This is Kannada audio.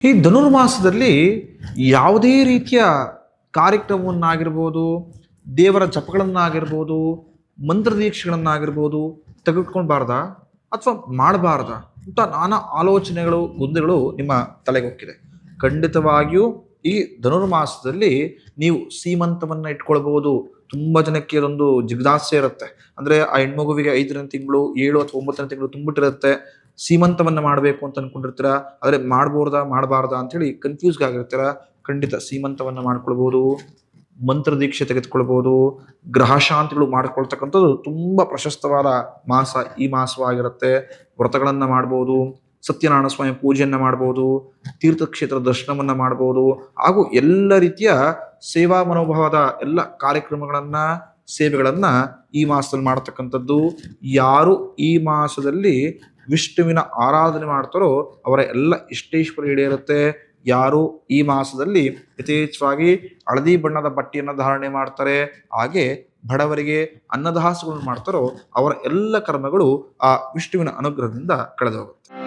ಈ ಧನುರ್ಮಾಸದಲ್ಲಿ ಯಾವುದೇ ರೀತಿಯ ಕಾರ್ಯಕ್ರಮವನ್ನಾಗಿರ್ಬೋದು, ದೇವರ ಜಪಗಳನ್ನಾಗಿರ್ಬೋದು, ಮಂತ್ರದೀಕ್ಷೆಗಳನ್ನಾಗಿರ್ಬೋದು ತೆಗೆದುಕೊಳ್ಬಾರ್ದಾ ಅಥವಾ ಮಾಡಬಾರ್ದಾ ಅಂತ ನಾನಾ ಆಲೋಚನೆಗಳು, ಗೊಂದಲಗಳು ನಿಮ್ಮ ತಲೆಗೆ ಹೋಗ್ತಿದೆ. ಖಂಡಿತವಾಗಿಯೂ ಈ ಧನುರ್ಮಾಸದಲ್ಲಿ ನೀವು ಸೀಮಂತವನ್ನ ಇಟ್ಕೊಳ್ಬಹುದು. ತುಂಬಾ ಜನಕ್ಕೆ ಅದೊಂದು ಜಿಜ್ಞಾಸೆ ಇರುತ್ತೆ. ಅಂದ್ರೆ ಆ ಹೆಣ್ಮಗುವಿಗೆ 5ನೇ ತಿಂಗಳು, 7 ಅಥವಾ 9ನೇ ತಿಂಗಳು ತುಂಬಿಟ್ಟಿರುತ್ತೆ. ಸೀಮಂತವನ್ನ ಮಾಡಬೇಕು ಅಂತ ಅನ್ಕೊಂಡಿರ್ತೀರಾ, ಆದ್ರೆ ಮಾಡ್ಬೋದಾ ಮಾಡಬಾರ್ದಾ ಅಂತ ಹೇಳಿ ಕನ್ಫ್ಯೂಸ್ ಆಗಿರ್ತೀರಾ. ಖಂಡಿತ ಸೀಮಂತವನ್ನ ಮಾಡ್ಕೊಳ್ಬಹುದು, ಮಂತ್ರ ದೀಕ್ಷೆ ತೆಗೆದುಕೊಳ್ಬಹುದು, ಗ್ರಹ ಶಾಂತಿಗಳು ಮಾಡ್ಕೊಳ್ತಕ್ಕಂಥದ್ದು ತುಂಬಾ ಪ್ರಶಸ್ತವಾದ ಮಾಸ ಈ ಮಾಸವಾಗಿರುತ್ತೆ. ವ್ರತಗಳನ್ನ ಮಾಡ್ಬೋದು, ಸತ್ಯನಾರಾಯಣ ಸ್ವಾಮಿ ಪೂಜೆಯನ್ನ ಮಾಡ್ಬೋದು, ತೀರ್ಥಕ್ಷೇತ್ರ ದರ್ಶನವನ್ನ ಮಾಡ್ಬೋದು, ಹಾಗೂ ಎಲ್ಲ ರೀತಿಯ ಸೇವಾ ಮನೋಭಾವದ ಎಲ್ಲ ಕಾರ್ಯಕ್ರಮಗಳನ್ನ, ಸೇವೆಗಳನ್ನ ಈ ಮಾಸದಲ್ಲಿ ಮಾಡತಕ್ಕಂಥದ್ದು. ಯಾರು ಈ ಮಾಸದಲ್ಲಿ ವಿಷ್ಣುವಿನ ಆರಾಧನೆ ಮಾಡ್ತಾರೋ ಅವರ ಎಲ್ಲ ಇಷ್ಟೇಶ್ವರ ಈಡೇರುತ್ತೆ. ಯಾರು ಈ ಮಾಸದಲ್ಲಿ ಯಥೇಚ್ಛವಾಗಿ ಹಳದಿ ಬಣ್ಣದ ಬಟ್ಟೆಯನ್ನು ಧಾರಣೆ ಮಾಡ್ತಾರೆ, ಹಾಗೆ ಬಡವರಿಗೆ ಅನ್ನದಾಸಗಳನ್ನು ಮಾಡ್ತಾರೋ ಅವರ ಎಲ್ಲ ಕರ್ಮಗಳು ಆ ವಿಷ್ಣುವಿನ ಅನುಗ್ರಹದಿಂದ ಕಳೆದು ಹೋಗುತ್ತೆ.